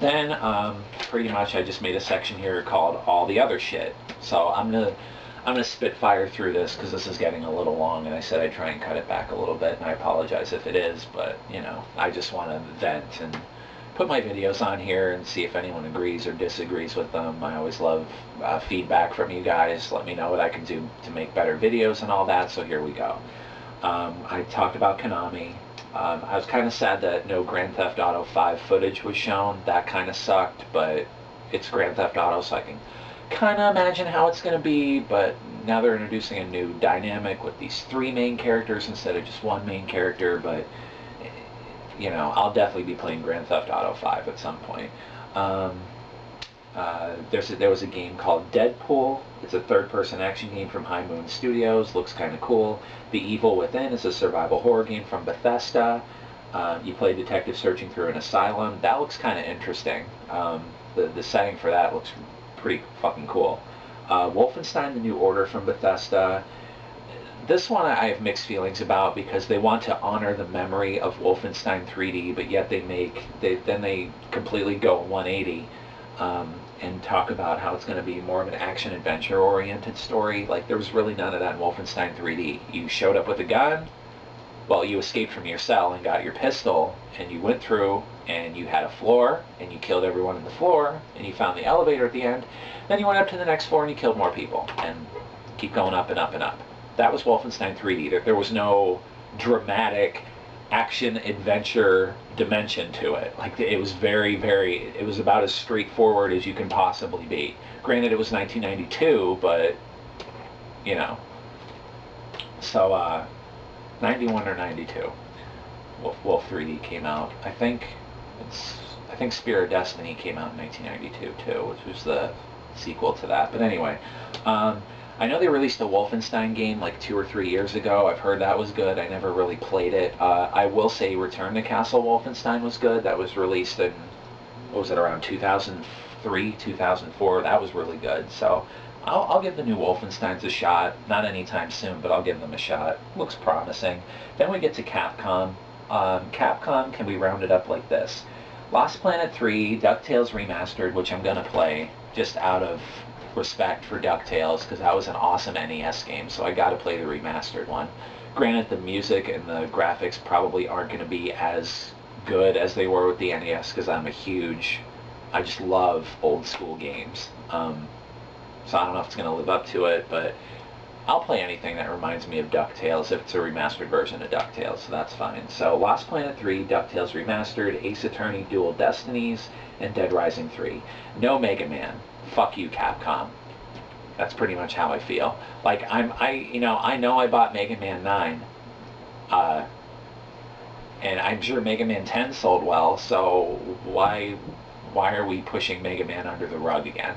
Then pretty much I just made a section here called all the other shit. So I'm gonna spitfire through this because this is getting a little long, and I said I'd try and cut it back a little bit, and I apologize if it is, but you know, I just want to vent and put my videos on here and see if anyone agrees or disagrees with them. I always love feedback from you guys. Let me know what I can do to make better videos and all that, so here we go. I talked about Konami. I was kind of sad that no Grand Theft Auto 5 footage was shown. That kind of sucked, but it's Grand Theft Auto, so I can kind of imagine how it's going to be. But now they're introducing a new dynamic with these 3 main characters instead of just 1 main character. But, you know, I'll definitely be playing Grand Theft Auto 5 at some point. There was a game called Deadpool. It's a third-person action game from High Moon Studios. Looks kind of cool. The Evil Within is a survival horror game from Bethesda. You play detective searching through an asylum. That looks kind of interesting. The setting for that looks pretty fucking cool. Wolfenstein: The New Order from Bethesda. This one I have mixed feelings about because they want to honor the memory of Wolfenstein 3D, but yet they completely go 180. And talk about how it's going to be more of an action-adventure oriented story. Like, there was really none of that in Wolfenstein 3D. You showed up with a gun, well, you escaped from your cell and got your pistol, and you went through, and you had a floor, and you killed everyone in the floor, and you found the elevator at the end. Then you went up to the next floor, and you killed more people, and keep going up and up and up. That was Wolfenstein 3D. There was no dramatic action adventure dimension to it. Like, it was it was about as straightforward as you can possibly be. Granted, it was 1992, but you know. So 91 or 92 Wolf 3D came out. I think Spear of Destiny came out in 1992 too, which was the sequel to that. But anyway, I know they released a Wolfenstein game like 2 or 3 years ago. I've heard that was good. I never really played it. I will say Return to Castle Wolfenstein was good. That was released in, what was it, around 2003, 2004. That was really good. So I'll give the new Wolfensteins a shot. Not anytime soon, but I'll give them a shot. Looks promising. Then we get to Capcom. Capcom can be rounded up like this. Lost Planet 3, DuckTales Remastered, which I'm going to play just out of respect for DuckTales, because that was an awesome NES game, so I got to play the remastered one. Granted, the music and the graphics probably aren't going to be as good as they were with the NES, because I just love old school games. So I don't know if it's going to live up to it, but I'll play anything that reminds me of DuckTales if it's a remastered version of DuckTales, so that's fine. So Lost Planet 3, DuckTales Remastered, Ace Attorney Dual Destinies, and Dead Rising 3. No Mega Man. Fuck you, Capcom. That's pretty much how I feel. Like, I know I bought Mega Man 9, and I'm sure Mega Man 10 sold well, so why are we pushing Mega Man under the rug again?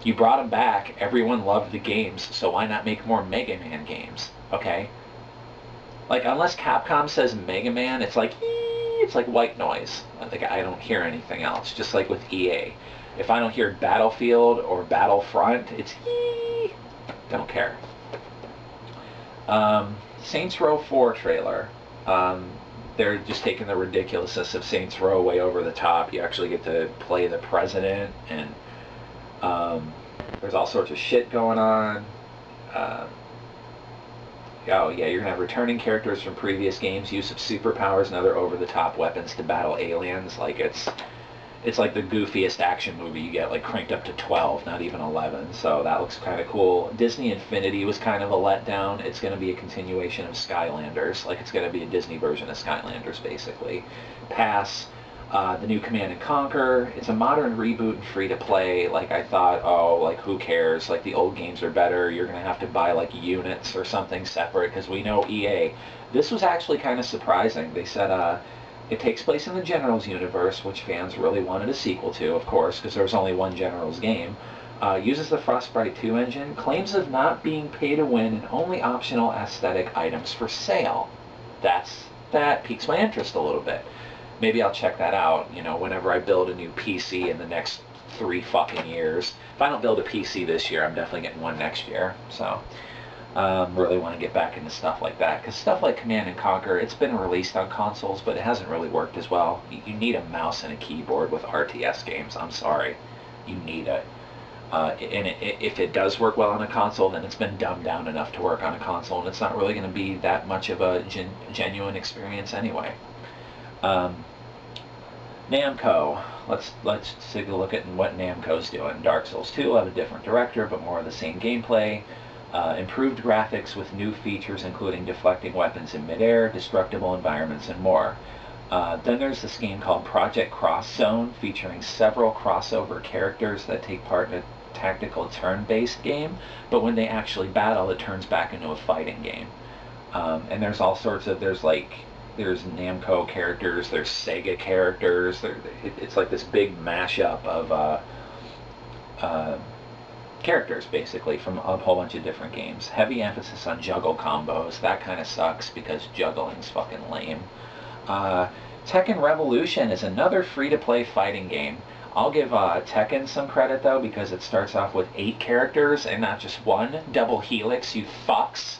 You brought him back, everyone loved the games, so why not make more Mega Man games, okay? Like, unless Capcom says Mega Man, it's like white noise. Like, I don't hear anything else, just like with EA. If I don't hear Battlefield or Battlefront, it's don't care. Saints Row 4 trailer. They're just taking the ridiculousness of Saints Row way over the top. You actually get to play the president, and there's all sorts of shit going on. Oh yeah, you're gonna have returning characters from previous games, use of superpowers and other over-the-top weapons to battle aliens. Like, it's like the goofiest action movie you get, like cranked up to 12, not even 11. So that looks kind of cool. Disney Infinity was kind of a letdown. It's going to be a continuation of Skylanders. Like, it's going to be a Disney version of Skylanders, basically. Pass. The new Command and Conquer. It's a modern reboot and free to play. Like, I thought, oh, like, who cares? Like, the old games are better. You're going to have to buy, like, units or something separate, because we know EA. This was actually kind of surprising. They said, it takes place in the Generals universe, which fans really wanted a sequel to, of course, because there was only one Generals game. Uses the Frostbite 2 engine. Claims of not being pay to win and only optional aesthetic items for sale. That piques my interest a little bit. Maybe I'll check that out, you know, whenever I build a new PC in the next 3 fucking years. If I don't build a PC this year, I'm definitely getting one next year. So, Really want to get back into stuff like that, because stuff like Command and Conquer, it's been released on consoles, but it hasn't really worked as well. You need a mouse and a keyboard with RTS games. I'm sorry, you need it. And if it does work well on a console, then it's been dumbed down enough to work on a console, and it's not really going to be that much of a genuine experience anyway. Namco. Let's take a look at what Namco's doing. Dark Souls 2 will have a different director, but more of the same gameplay. Improved graphics with new features including deflecting weapons in midair, destructible environments, and more. Then there's this game called Project Cross Zone, featuring several crossover characters that take part in a tactical turn-based game, but when they actually battle, it turns back into a fighting game. And there's all sorts of, there's Namco characters, there's Sega characters, it's like this big mashup of characters, basically, from a whole bunch of different games. Heavy emphasis on juggle combos. That kind of sucks, because juggling's fucking lame. Tekken Revolution is another free-to-play fighting game. I'll give Tekken some credit, though, because it starts off with 8 characters and not just one. Double Helix, you fucks.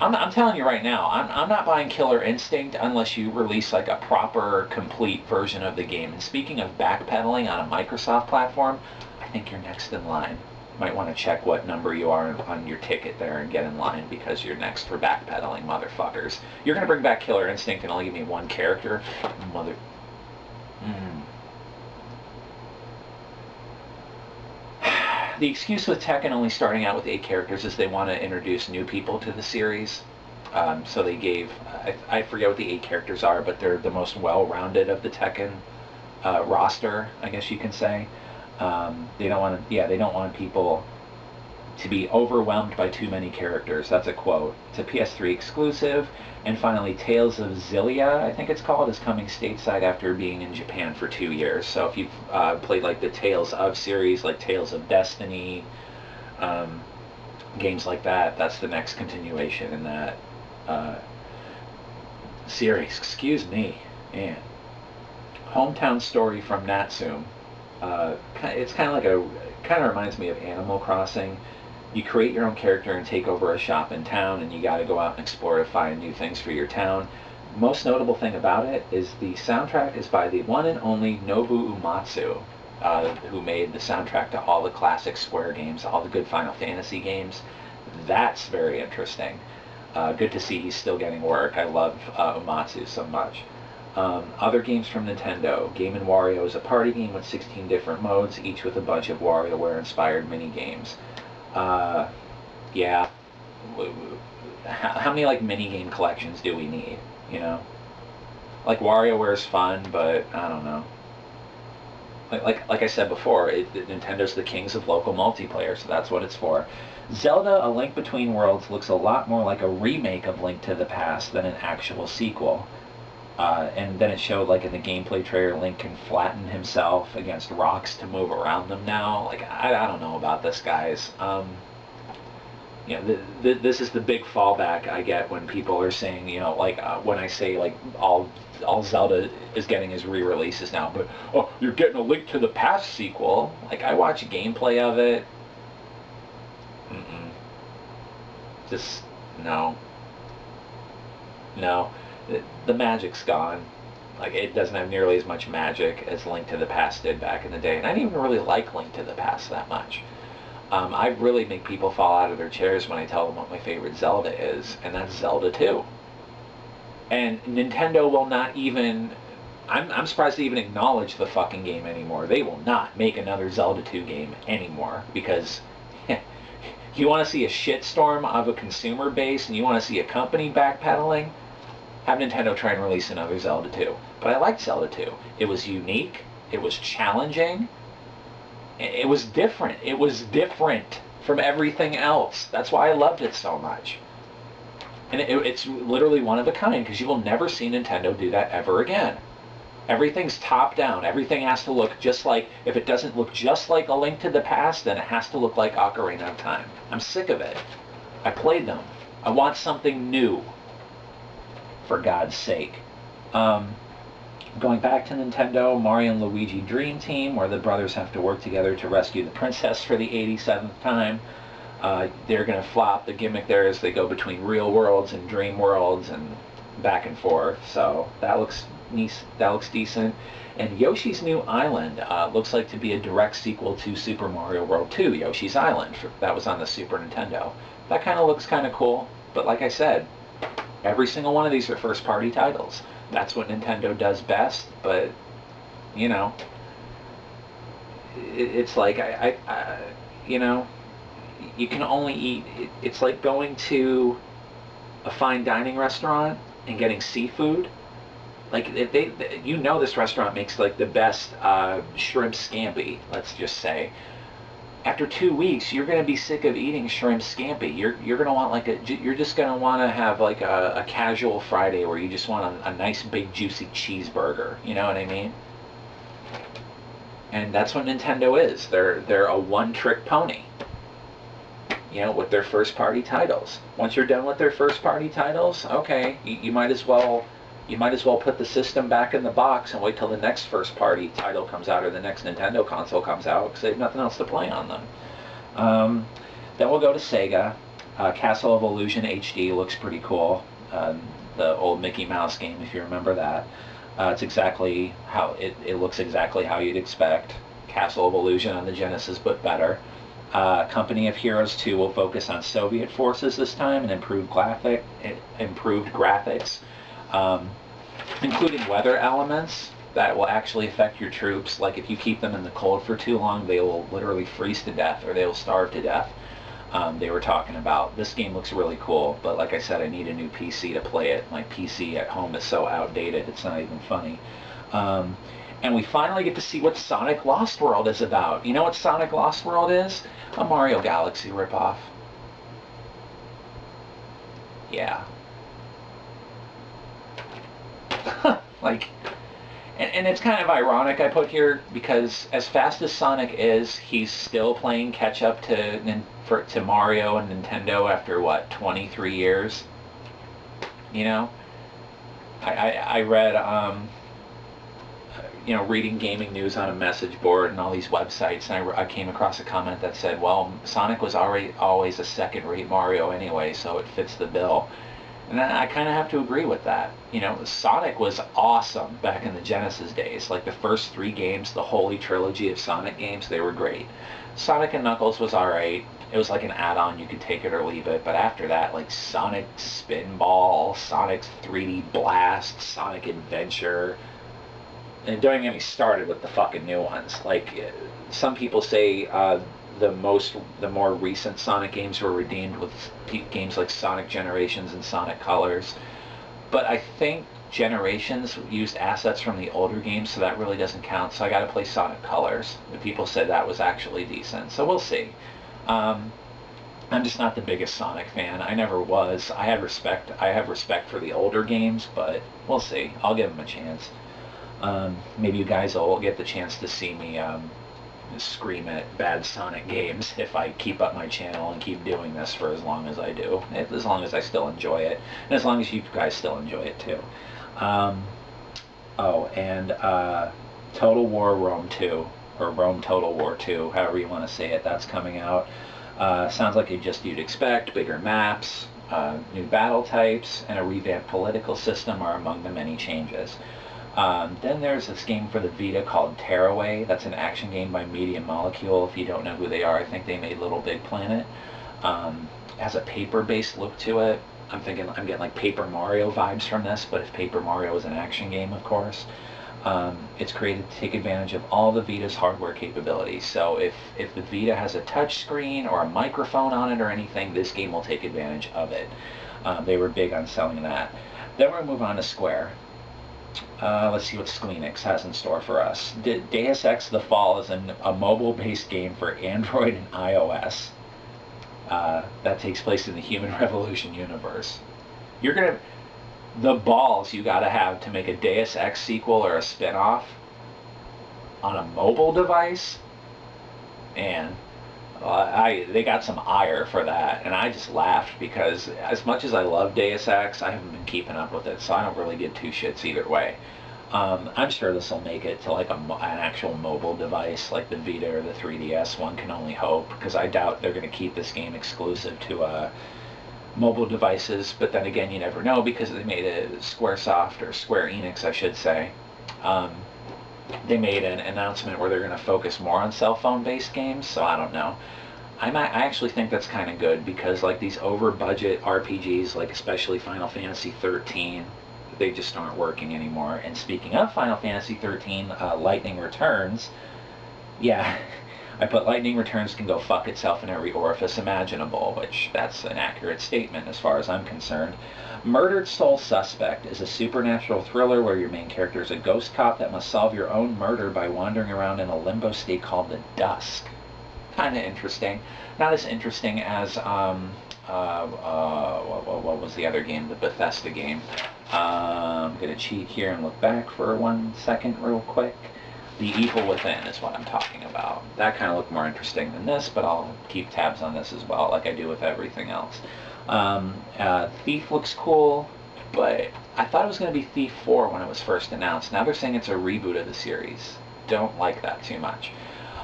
I'm telling you right now, I'm not buying Killer Instinct unless you release like a proper, complete version of the game. And speaking of backpedaling on a Microsoft platform, I think you're next in line. You might want to check what number you are on your ticket there and get in line, because you're next for backpedaling, motherfuckers. You're going to bring back Killer Instinct and only give me one character? Mother... The excuse with Tekken only starting out with 8 characters is they want to introduce new people to the series. So they gave, I forget what the 8 characters are, but they're the most well-rounded of the Tekken roster, I guess you can say. They don't want people to be overwhelmed by too many characters. That's a quote. It's a PS3 exclusive. And finally, Tales of Xillia, I think it's called, is coming stateside after being in Japan for 2 years. So if you've played like the Tales of series, like Tales of Destiny, games like that, that's the next continuation in that series. Excuse me, man. Hometown Story from Natsume. It's kind of reminds me of Animal Crossing. You create your own character and take over a shop in town, and you got to go out and explore to find new things for your town. Most notable thing about it is the soundtrack is by the one and only Nobu Uematsu, who made the soundtrack to all the classic Square games, all the good Final Fantasy games. That's very interesting. Good to see he's still getting work. I love Uematsu so much. Other games from Nintendo. Game & Wario is a party game with 16 different modes, each with a bunch of WarioWare-inspired mini-games. Yeah. How many, like, mini-game collections do we need, you know? Like, WarioWare's fun, but I don't know. Like I said before, Nintendo's the kings of local multiplayer, so that's what it's for. Zelda: A Link Between Worlds looks a lot more like a remake of Link to the Past than an actual sequel. And then it showed, like, in the gameplay trailer, Link can flatten himself against rocks to move around them now. Like, I don't know about this, guys. You know, this is the big fallback I get when people are saying, you know, like, when I say, like, all Zelda is getting is re-releases now, but, oh, you're getting a Link to the Past sequel. Like, I watch gameplay of it. Just, no. No. The magic's gone. Like, it doesn't have nearly as much magic as Link to the Past did back in the day. And I didn't even really like Link to the Past that much. I really make people fall out of their chairs when I tell them what my favorite Zelda is, and that's Zelda 2. And Nintendo will not even... I'm surprised they even acknowledge the fucking game anymore. They will not make another Zelda 2 game anymore, because... you want to see a shitstorm of a consumer base, and you want to see a company backpedaling? Have Nintendo try and release another Zelda 2. But I liked Zelda 2. It was unique. It was challenging. It was different. It was different from everything else. That's why I loved it so much. And it's literally one of a kind, because you will never see Nintendo do that ever again. Everything's top down. Everything has to look just like... If it doesn't look just like A Link to the Past, then it has to look like Ocarina of Time. I'm sick of it. I played them. I want something new. For God's sake. Going back to Nintendo, Mario and Luigi Dream Team, where the brothers have to work together to rescue the princess for the 87th time. They're going to flop. The gimmick there is they go between real worlds and dream worlds and back and forth. So that looks nice. That looks decent. And Yoshi's New Island looks like to be a direct sequel to Super Mario World 2, Yoshi's Island. That was on the Super Nintendo. That kind of looks kind of cool. But like I said, every single one of these are first-party titles. That's what Nintendo does best. But, you know, it's like, you know, you can only eat, it's like going to a fine dining restaurant and getting seafood. Like, you know, this restaurant makes like the best shrimp scampi, let's just say. After 2 weeks, you're going to be sick of eating shrimp scampi. You're going to want like you're just going to want to have like a casual Friday where you just want a nice big juicy cheeseburger. You know what I mean? And that's what Nintendo is. They're a one-trick pony. You know, with their first-party titles. Once you're done with their first-party titles, okay, you might as well put the system back in the box and wait till the next first-party title comes out or the next Nintendo console comes out because they have nothing else to play on them. Then we'll go to Sega. Castle of Illusion HD looks pretty cool. The old Mickey Mouse game, if you remember that. It's exactly how it looks exactly how you'd expect. Castle of Illusion on the Genesis, but better. Company of Heroes 2 will focus on Soviet forces this time and improved graphics, including weather elements that will actually affect your troops. Like if you keep them in the cold for too long, they will literally freeze to death or they will starve to death. They were talking about. This game looks really cool, but like I said, I need a new PC to play it. My PC at home is so outdated, it's not even funny. And we finally get to see what Sonic Lost World is about. You know what Sonic Lost World is? A Mario Galaxy ripoff. Yeah. Like, and it's kind of ironic I put here because as fast as Sonic is, he's still playing catch up to Mario and Nintendo after what, 23 years? You know, I read you know, reading gaming news on a message board and all these websites, and I came across a comment that said, well, Sonic was always a second-rate Mario anyway, so it fits the bill. And I kind of have to agree with that. You know, Sonic was awesome back in the Genesis days. Like the first 3 games, the Holy Trilogy of Sonic games, they were great. Sonic and Knuckles was alright. It was like an add-on, you could take it or leave it. But after that, like Sonic Spinball, Sonic 3D Blast, Sonic Adventure, and don't even get me started with the fucking new ones. Like, some people say the more recent Sonic games were redeemed with games like Sonic Generations and Sonic Colors. But I think Generations used assets from the older games, so that really doesn't count. So I got to play Sonic Colors. The people said that was actually decent. So we'll see. I'm just not the biggest Sonic fan. I never was. I have respect for the older games, but we'll see. I'll give them a chance. Maybe you guys will get the chance to see me scream at bad Sonic games if I keep up my channel and keep doing this for as long as I do. As long as I still enjoy it. And as long as you guys still enjoy it too. Total War Rome 2, or Rome Total War 2, however you want to say it, that's coming out. Sounds like you'd expect. Bigger maps, new battle types, and a revamped political system are among the many changes. Then there's this game for the Vita called Tearaway. That's an action game by Media Molecule. If you don't know who they are, I think they made Little Big Planet. It has a paper-based look to it. I'm getting like Paper Mario vibes from this, but if Paper Mario was an action game, of course. It's created to take advantage of all the Vita's hardware capabilities. So if the Vita has a touch screen or a microphone on it or anything, this game will take advantage of it. They were big on selling that. Then we'll move on to Square. Let's see what Squeenix has in store for us. Deus Ex The Fall is a mobile-based game for Android and iOS that takes place in the Human Revolution universe. The balls you gotta have to make a Deus Ex sequel or a spin-off on a mobile device, man. They got some ire for that, and I just laughed because as much as I love Deus Ex, I haven't been keeping up with it, so I don't really give two shits either way. I'm sure this will make it to like an actual mobile device, like the Vita or the 3DS. One can only hope, because I doubt they're going to keep this game exclusive to mobile devices. But then again, you never know, because they made a SquareSoft, or Square Enix, I should say. Um, they made an announcement where they're going to focus more on cell phone based games. So I don't know. I actually think that's kind of good, because like these over budget RPGs, like especially Final Fantasy 13, they just aren't working anymore. And speaking of Final Fantasy 13, Lightning Returns, yeah, I put Lightning Returns can go fuck itself in every orifice imaginable, which that's an accurate statement as far as I'm concerned. Murdered Soul Suspect is a supernatural thriller where your main character is a ghost cop that must solve your own murder by wandering around in a limbo state called the Dusk. Kind of interesting. Not as interesting as what was the other game? The Bethesda game. I'm gonna cheat here and look back for 1 second, real quick. The Evil Within is what I'm talking about. That kind of looked more interesting than this, but I'll keep tabs on this as well, like I do with everything else. Thief looks cool, but I thought it was going to be Thief 4 when it was first announced. Now they're saying it's a reboot of the series. Don't like that too much.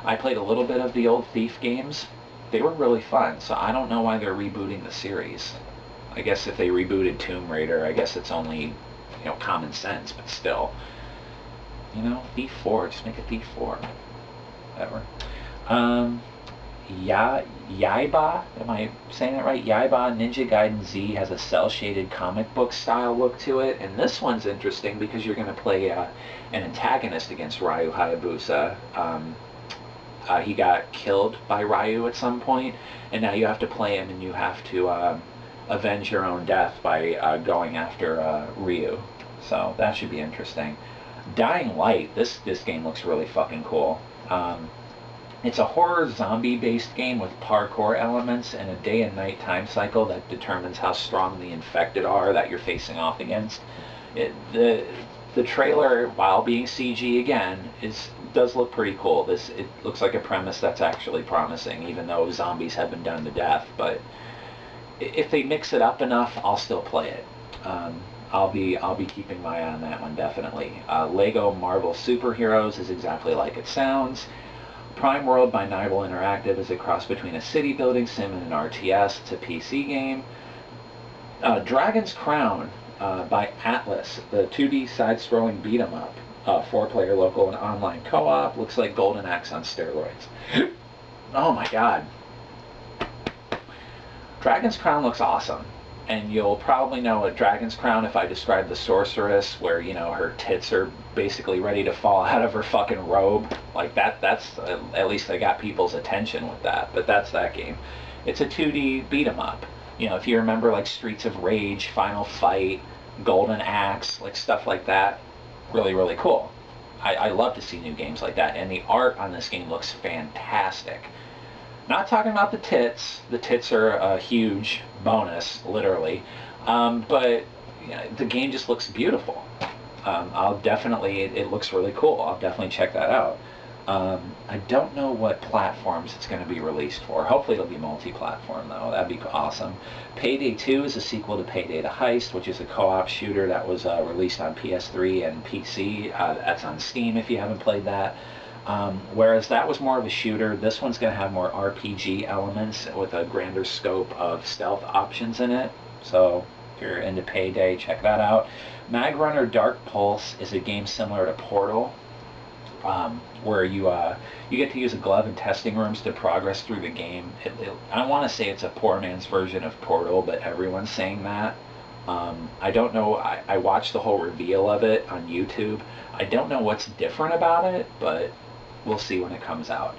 I played a little bit of the old Thief games. They were really fun, so I don't know why they're rebooting the series. I guess if they rebooted Tomb Raider, I guess it's only, common sense, but still. Thief 4, just make a Thief 4. Whatever. Yaiba, am I saying that right? Yaiba Ninja Gaiden Z has a cel-shaded comic book style look to it, and this one's interesting because you're going to play an antagonist against Ryu Hayabusa. He got killed by Ryu at some point, and now you have to play him, and you have to avenge your own death by going after Ryu. So that should be interesting. Dying Light, this game looks really fucking cool. It's a horror zombie-based game with parkour elements and a day and night time cycle that determines how strong the infected are that you're facing off against. The trailer, while being CG again, does look pretty cool. It looks like a premise that's actually promising, even though zombies have been done to death. But if they mix it up enough, I'll still play it. I'll be keeping my eye on that one, definitely. Lego Marvel Superheroes is exactly like it sounds. Prime World by Nibel Interactive is a cross between a city building sim and an RTS. It's a PC game. Dragon's Crown by Atlas, the 2D side-scrolling beat-em-up. 4-player local and online co-op. Looks like Golden Axe on steroids. Oh my god. Dragon's Crown looks awesome. And you'll probably know a Dragon's Crown if I describe the sorceress, where, her tits are basically ready to fall out of her fucking robe. Like, that's at least I got people's attention with that. But that's that game. It's a 2D beat-em-up. If you remember, like, Streets of Rage, Final Fight, Golden Axe, like, stuff like that. Really, really cool. I love to see new games like that. And the art on this game looks fantastic. Not talking about the tits. The tits are a huge bonus, literally. But the game just looks beautiful. It looks really cool. I'll definitely check that out. I don't know what platforms it's going to be released for. Hopefully it'll be multi-platform, though. That'd be awesome. Payday 2 is a sequel to Payday the Heist, which is a co-op shooter that was released on PS3 and PC. That's on Steam if you haven't played that. Whereas that was more of a shooter, this one's going to have more RPG elements with a grander scope of stealth options in it. So if you're into Payday, check that out. Mag Runner Dark Pulse is a game similar to Portal, where you get to use a glove in testing rooms to progress through the game. I want to say it's a poor man's version of Portal, but everyone's saying that. I don't know. I watched the whole reveal of it on YouTube. I don't know what's different about it, but we'll see when it comes out.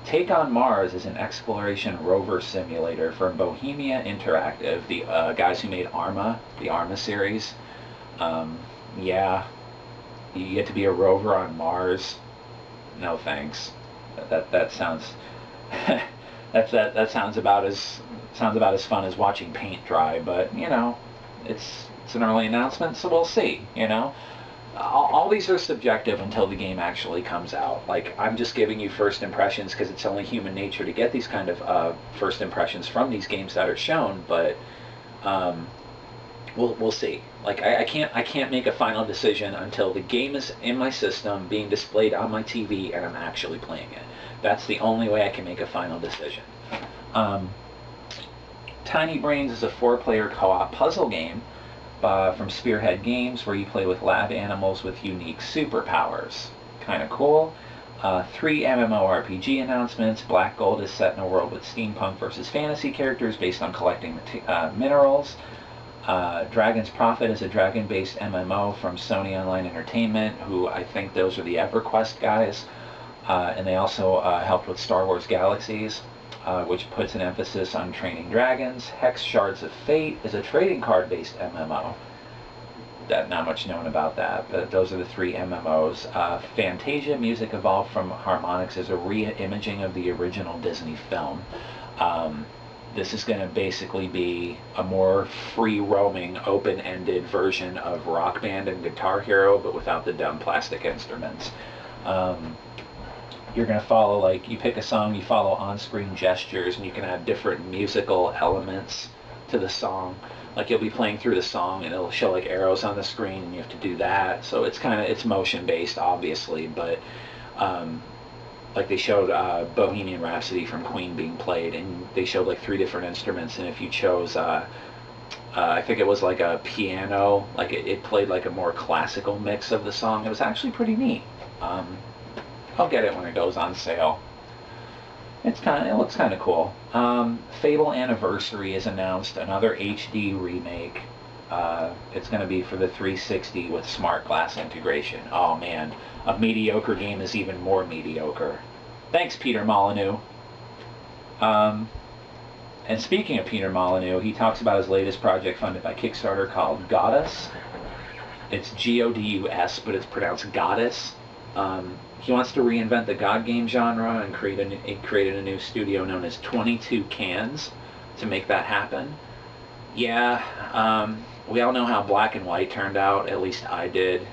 Take on Mars is an exploration rover simulator from Bohemia Interactive, the guys who made Arma, the Arma series. Yeah, you get to be a rover on Mars. No thanks. That sounds that sounds about as fun as watching paint dry. But it's an early announcement, so we'll see. All these are subjective until the game actually comes out. Like, I'm just giving you first impressions because it's only human nature to get these kind of first impressions from these games that are shown. But we'll see. Like I can't make a final decision until the game is in my system, being displayed on my TV, and I'm actually playing it. That's the only way I can make a final decision. Um, Tiny Brains is a 4-player co-op puzzle game from Spearhead Games, where you play with lab animals with unique superpowers. Kind of cool. 3 MMORPG announcements. Black Gold is set in a world with steampunk versus fantasy characters based on collecting minerals. Dragon's Prophet is a dragon-based MMO from Sony Online Entertainment, who I think those are the EverQuest guys. And they also helped with Star Wars Galaxies, which puts an emphasis on training dragons. Hex Shards of Fate is a trading card-based MMO. Not much known about that, but those are the 3 MMOs. Fantasia Music Evolved from Harmonix is a re-imaging of the original Disney film. This is going to basically be a more free-roaming, open-ended version of Rock Band and Guitar Hero, but without the dumb plastic instruments. You're going to follow, like, you pick a song, you follow on-screen gestures, and you can add different musical elements to the song. Like, you'll be playing through the song, and it'll show, like, arrows on the screen, and you have to do that. So it's motion-based, obviously, but, like, they showed Bohemian Rhapsody from Queen being played, and they showed, like, 3 different instruments, and if you chose, I think it was, like, a piano, like, it played, like, a more classical mix of the song. It was actually pretty neat. I'll get it when it goes on sale. It looks kind of cool. Fable Anniversary is announced, another HD remake. It's going to be for the 360 with smart glass integration. Oh man, a mediocre game is even more mediocre. Thanks, Peter Molyneux. And speaking of Peter Molyneux, he talks about his latest project funded by Kickstarter called Goddess. It's Godus, but it's pronounced Goddess. He wants to reinvent the God game genre and created a new studio known as 22 Cans to make that happen. Yeah, we all know how Black and White turned out, at least I did.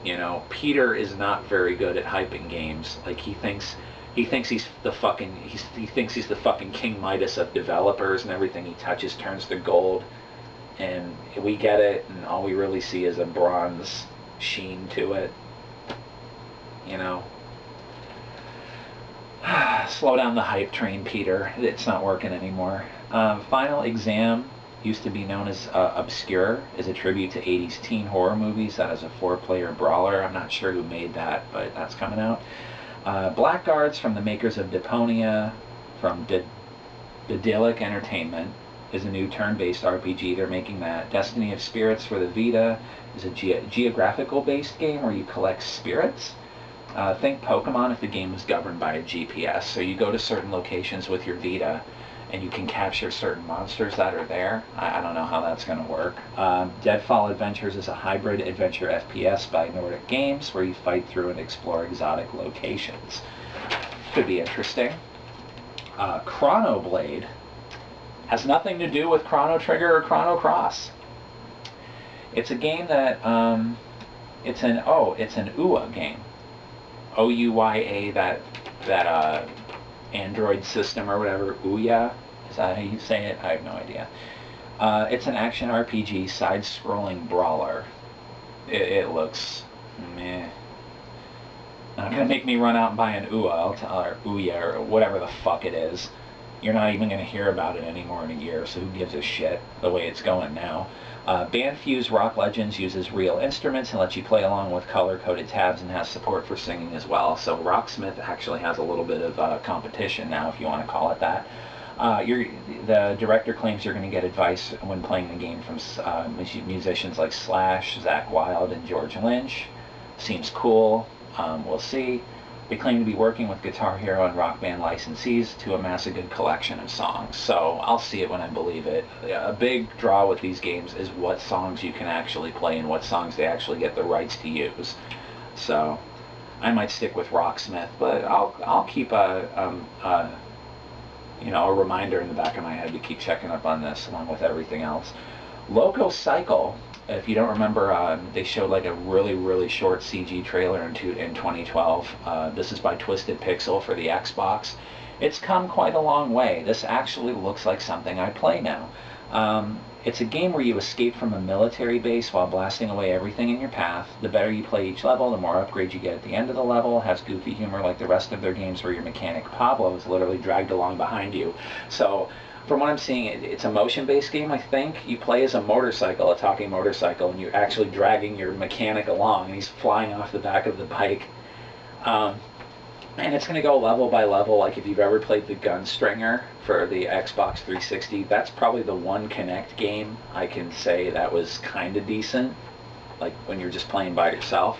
You know, Peter is not very good at hyping games. Like, he thinks he's the fucking King Midas of developers, and everything he touches turns to gold. And we get it, and all we really see is a bronze sheen to it. You know, slow down the hype train, Peter. It's not working anymore. Final Exam used to be known as Obscure, is a tribute to 80s teen horror movies. That is a 4-player brawler. I'm not sure who made that, but that's coming out. Blackguards, from the makers of Deponia, from Daedalic Entertainment, is a new turn-based RPG. They're making that. Destiny of Spirits for the Vita is a geographical-based game where you collect spirits. Think Pokemon if the game was governed by a GPS. So you go to certain locations with your Vita, and you can capture certain monsters that are there. I don't know how that's going to work. Deadfall Adventures is a hybrid adventure FPS by Nordic Games, where you fight through and explore exotic locations. Could be interesting. Chronoblade has nothing to do with Chrono Trigger or Chrono Cross. It's a game that, it's an UA game. OUYA, that Android system or whatever, Ouya, is that how you say it? I have no idea. It's an action RPG side-scrolling brawler. It looks meh. Not gonna make me run out and buy an or Ouya or whatever the fuck it is. You're not even gonna hear about it anymore in a year, so who gives a shit the way it's going now. Bandfuse Rock Legends uses real instruments and lets you play along with color-coded tabs and has support for singing as well. So Rocksmith actually has a little bit of competition now, if you want to call it that. The director claims you're going to get advice when playing the game from musicians like Slash, Zakk Wylde, and George Lynch. Seems cool. We'll see. They claim to be working with Guitar Hero and Rock Band licensees to amass a good collection of songs. So I'll see it when I believe it. A big draw with these games is what songs you can actually play and what songs they actually get the rights to use. So I might stick with Rocksmith, but I'll keep a reminder in the back of my head to keep checking up on this along with everything else. Loco Cycle. If you don't remember, they showed like a really, really short CG trailer in 2012. This is by Twisted Pixel for the Xbox. It's come quite a long way. This actually looks like something I play now. It's a game where you escape from a military base while blasting away everything in your path. The better you play each level, the more upgrades you get at the end of the level. Has goofy humor like the rest of their games, where your mechanic Pablo is literally dragged along behind you. So from what I'm seeing, it's a motion-based game, I think. You play as a motorcycle, a talking motorcycle, and you're actually dragging your mechanic along, and he's flying off the back of the bike. And it's going to go level by level. Like if you've ever played the Gunstringer for the Xbox 360, that's probably the one Kinect game I can say that was kind of decent, like when you're just playing by yourself.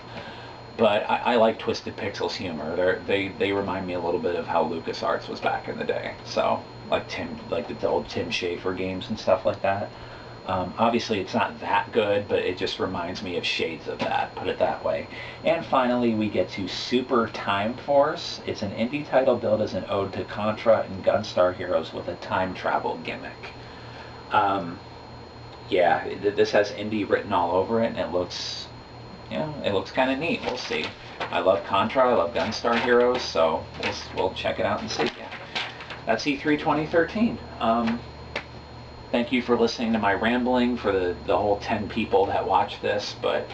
But I like Twisted Pixels humor. They remind me a little bit of how LucasArts was back in the day. So like the old Tim Schafer games and stuff like that. Obviously, it's not that good, but it just reminds me of shades of that, put it that way. And finally, we get to Super Time Force. It's an indie title billed as an ode to Contra and Gunstar Heroes with a time travel gimmick. Yeah, this has indie written all over it, and it looks, it looks kind of neat. We'll see. I love Contra, I love Gunstar Heroes, so we'll check it out and see. Yeah. That's E3 2013. Thank you for listening to my rambling, for the whole 10 people that watch this, but,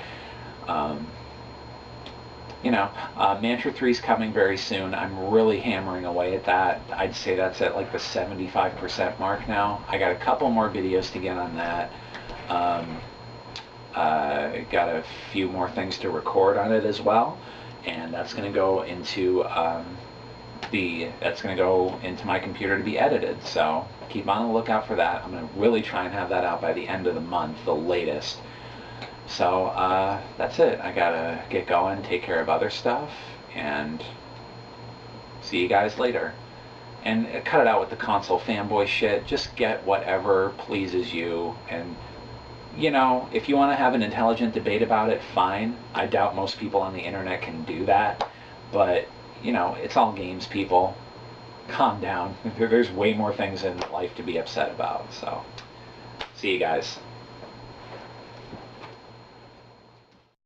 Mantra 3 is coming very soon. I'm really hammering away at that. I'd say that's at like the 75% mark now. I got a couple more videos to get on that. Got a few more things to record on it as well, and that's going to go into my computer to be edited, so keep on the lookout for that. I'm going to really try and have that out by the end of the month, the latest. So that's it. I gotta get going, take care of other stuff, and see you guys later. And cut it out with the console fanboy shit. Just get whatever pleases you, and if you want to have an intelligent debate about it, fine. I doubt most people on the internet can do that, but it's all games, people. Calm down. There's way more things in life to be upset about. So, see you guys.